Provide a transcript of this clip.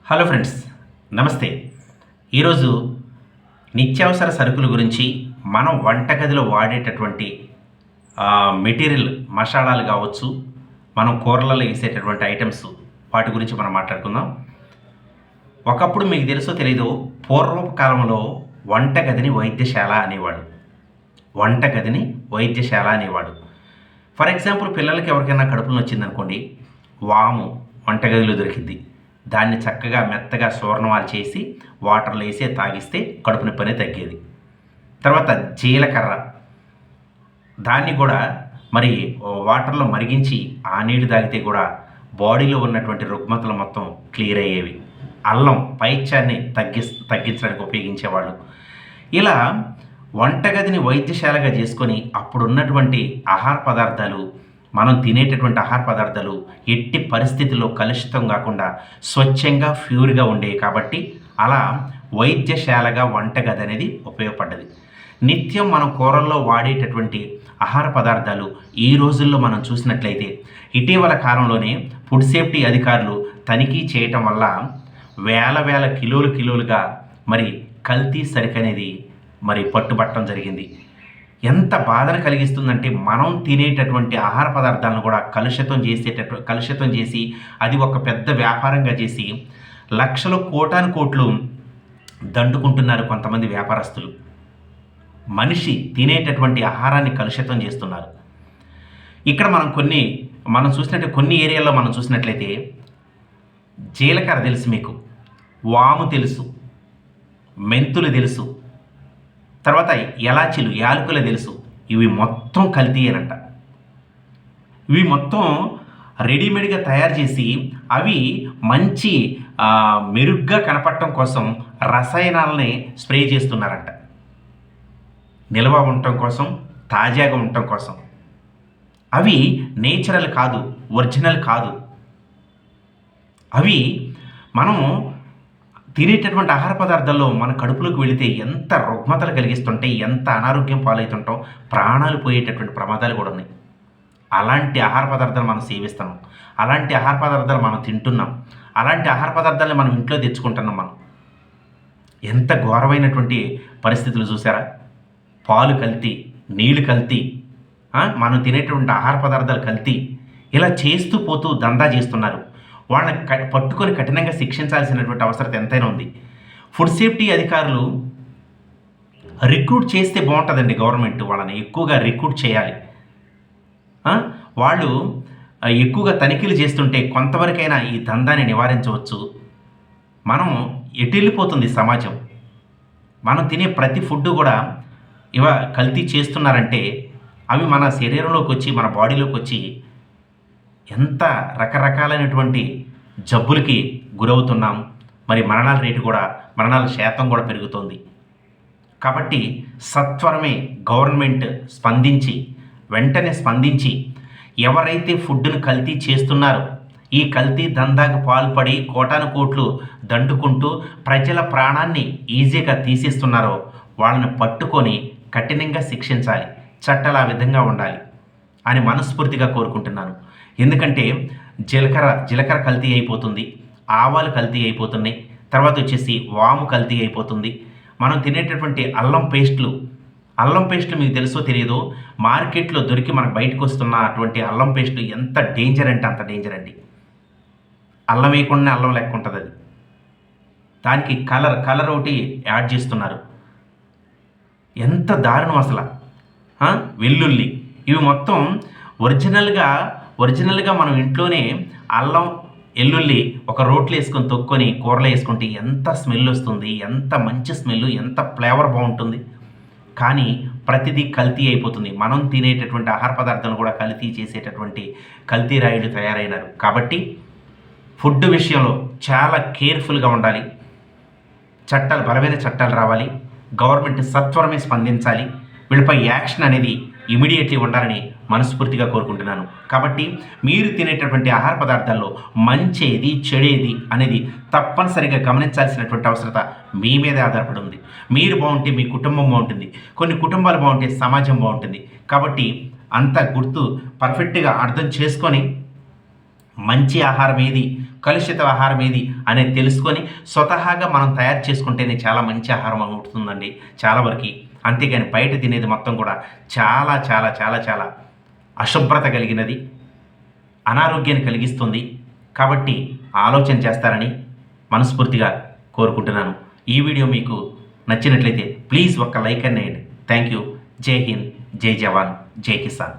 Hello friends, నమస్తే. ఈరోజు నిత్యావసర సరుకుల గురించి మనం వంటగదిలో వాడేటటువంటి మెటీరియల్ మసాలాలు కావచ్చు, మనం కూరలలో వేసేటటువంటి ఐటమ్స్ వాటి గురించి మనం మాట్లాడుకుందాం. ఒకప్పుడు మీకు తెలుసో తెలీదో పూర్వపు కాలంలో వంటగదిని వైద్యశాల అనేవాడు. వంటగదిని వైద్యశాల అనేవాడు. ఫర్ ఎగ్జాంపుల్ పిల్లలకి ఎవరికైనా కడుపులో వచ్చిందనుకోండి, వాము వంటగదిలో దొరికింది. దాన్ని చక్కగా మెత్తగా సూర్ణమాలు చేసి వాటర్లో వేసి తాగిస్తే కడుపు నొప్పి అనేది తగ్గేది. తర్వాత జీలకర్ర, దాన్ని కూడా మరి వాటర్లో మరిగించి ఆ నీళ్ళు తాగితే కూడా బాడీలో ఉన్నటువంటి రుగ్మతలు మొత్తం క్లియర్ అయ్యేవి. అల్లం పైత్యాన్ని తగ్గించడానికి ఉపయోగించేవాళ్ళు. ఇలా వంటగదిని వైద్యశాలగా చేసుకొని అప్పుడున్నటువంటి ఆహార పదార్థాలు, మనం తినేటటువంటి ఆహార పదార్థాలు ఎట్టి పరిస్థితుల్లో కలుషితం కాకుండా స్వచ్ఛంగా ప్యూర్గా ఉండేవి. కాబట్టి అలా వైద్యశాలగా వంటగది అనేది ఉపయోగపడ్డది. నిత్యం మనం కూరల్లో వాడేటటువంటి ఆహార పదార్థాలు ఈ రోజుల్లో మనం చూసినట్లయితే ఇటీవల కాలంలోనే ఫుడ్ సేఫ్టీ అధికారులు తనిఖీ చేయటం వల్ల వేల కిలోలుగా మరి కల్తీ సరుకు అనేది మరి పట్టుబట్టడం జరిగింది. ఎంత బాధను కలిగిస్తుందంటే, మనం తినేటటువంటి ఆహార పదార్థాలను కూడా కలుషితం చేసి అది ఒక పెద్ద వ్యాపారంగా చేసి లక్షలు కోట్లు దండుకుంటున్నారు కొంతమంది వ్యాపారస్తులు. మనిషి తినేటటువంటి ఆహారాన్ని కలుషితం చేస్తున్నారు. ఇక్కడ మనం చూసినట్టు కొన్ని ఏరియాల్లో మనం చూసినట్లయితే జీలకర్ర తెలుసు మీకు, వాము తెలుసు, మెంతులు తెలుసు, తర్వాత యాలకులు తెలుసు. ఇవి మొత్తం కల్తీయేనంట. ఇవి మొత్తం రెడీమేడ్గా తయారు చేసి అవి మంచి మెరుగ్గా కనపడటం కోసం రసాయనాలని స్ప్రే చేస్తున్నారంట. నిల్వ ఉండటం కోసం, తాజాగా ఉండటం కోసం. అవి నేచురల్ కాదు, ఒరిజినల్ కాదు. అవి మనము తినేటటువంటి ఆహార పదార్థాల్లో మన కడుపులోకి వెళితే ఎంత రుగ్మతలు కలిగిస్తుంటాయి, ఎంత అనారోగ్యం పాలవుతుంటాం, ప్రాణాలు పోయేటటువంటి ప్రమాదాలు కూడా ఉన్నాయి. అలాంటి ఆహార పదార్థాలు మనం సేవిస్తున్నాం, అలాంటి ఆహార పదార్థాలు మనం తింటున్నాం, అలాంటి ఆహార పదార్థాలను మనం ఇంట్లో తెచ్చుకుంటున్నాం. మనం ఎంత ఘోరమైనటువంటి పరిస్థితులు చూసారా? పాలు కల్తీ, నీళ్లు కల్తీ, మనం తినేటువంటి ఆహార పదార్థాలు కల్తీ, ఇలా చేస్తూ పోతూ దందా చేస్తున్నారు. వాళ్ళని పట్టుకొని కఠినంగా శిక్షించాల్సినటువంటి అవసరం ఎంతైనా ఉంది. ఫుడ్ సేఫ్టీ అధికారులు రిక్రూట్ చేస్తే బాగుంటుందండి. గవర్నమెంట్ వాళ్ళని ఎక్కువగా రిక్రూట్ చేయాలి. వాళ్ళు ఎక్కువగా తనిఖీలు చేస్తుంటే కొంతవరకైనా ఈ దందాన్ని నివారించవచ్చు. మనం ఎటు వెళ్ళిపోతుంది సమాజం? మనం తినే ప్రతి ఫుడ్ కూడా కల్తీ చేస్తున్నారంటే అవి మన శరీరంలోకి వచ్చి, మన బాడీలోకి వచ్చి ఎంత రకరకాలైనటువంటి జబ్బులకి గురవుతున్నాం. మరి మరణాల శాతం కూడా పెరుగుతుంది. కాబట్టి సత్వరమే గవర్నమెంట్ వెంటనే స్పందించి ఎవరైతే ఫుడ్ను కల్తీ చేస్తున్నారో, ఈ కల్తీ దందాకు పాల్పడి కోట్లు దండుకుంటూ ప్రజల ప్రాణాన్ని ఈజీగా తీసేస్తున్నారో వాళ్ళని పట్టుకొని కఠినంగా శిక్షించాలి. చట్టాలు ఆ విధంగా ఉండాలి అని మనస్ఫూర్తిగా కోరుకుంటున్నాను. ఎందుకంటే జీలకర్ర కల్తీ అయిపోతుంది, ఆవాలు కల్తీ అయిపోతున్నాయి, తర్వాత వచ్చేసి వాము కల్తీ అయిపోతుంది. మనం తినేటటువంటి అల్లం పేస్టులు మీకు తెలుసో తెలియదో, మార్కెట్లో దొరికి మనకు బయటకు వస్తున్న అటువంటి అల్లం పేస్టులు ఎంత డేంజర్ అంటే అంత డేంజర్ అండి. అల్లం వేయకుండా అల్లం లెక్క ఉంటుంది అది. దానికి కలర్ ఒకటి యాడ్ చేస్తున్నారు. ఎంత దారుణం అసలు. వెల్లుల్లి, ఇవి మొత్తం ఒరిజినల్గా మనం ఇంట్లోనే అల్లం వెల్లుల్లి ఒక రోట్లో వేసుకొని తొక్కొని కూరలో వేసుకుంటే ఎంత స్మెల్ వస్తుంది, ఎంత మంచి స్మెల్, ఎంత ఫ్లేవర్ బాగుంటుంది. కానీ ప్రతిదీ కల్తీ అయిపోతుంది. మనం తినేటటువంటి ఆహార పదార్థాలు కూడా కల్తీ చేసేటటువంటి కల్తీ రాయుడు తయారైనారు. కాబట్టి ఫుడ్ విషయంలో చాలా కేర్ఫుల్గా ఉండాలి. బలమైన చట్టాలు రావాలి. గవర్నమెంట్ సత్వరమే స్పందించాలి. వీళ్ళపై యాక్షన్ అనేది ఇమీడియట్లీ ఉండాలని మనస్ఫూర్తిగా కోరుకుంటున్నాను. కాబట్టి మీరు తినేటటువంటి ఆహార పదార్థాల్లో మంచేది, చెడేది అనేది తప్పనిసరిగా గమనించాల్సినటువంటి అవసరత మీ మీదే ఆధారపడి ఉంది. మీరు బాగుంటే మీ కుటుంబం బాగుంటుంది, కొన్ని కుటుంబాలు బాగుంటే సమాజం బాగుంటుంది. కాబట్టి అంత పర్ఫెక్ట్గా అర్థం చేసుకొని మంచి ఆహారం ఏది, కలుషిత ఆహారం ఏది అనేది తెలుసుకొని స్వతహాగా మనం తయారు చేసుకుంటేనే చాలా మంచి ఆహారం అవుతుందండి చాలా వరకు. అంతేగాని బయట తినేది మొత్తం కూడా చాలా చాలా చాలా చాలా అశుభ్రత కలిగినది, అనారోగ్యాన్ని కలిగిస్తుంది. కాబట్టి ఆలోచన చేస్తారని మనస్ఫూర్తిగా కోరుకుంటున్నాను. ఈ వీడియో మీకు నచ్చినట్లయితే ప్లీజ్ ఒక్క లైక్ అనేయండి. Thank you. జై హింద్, జై జవాన్, జై కిసాన్.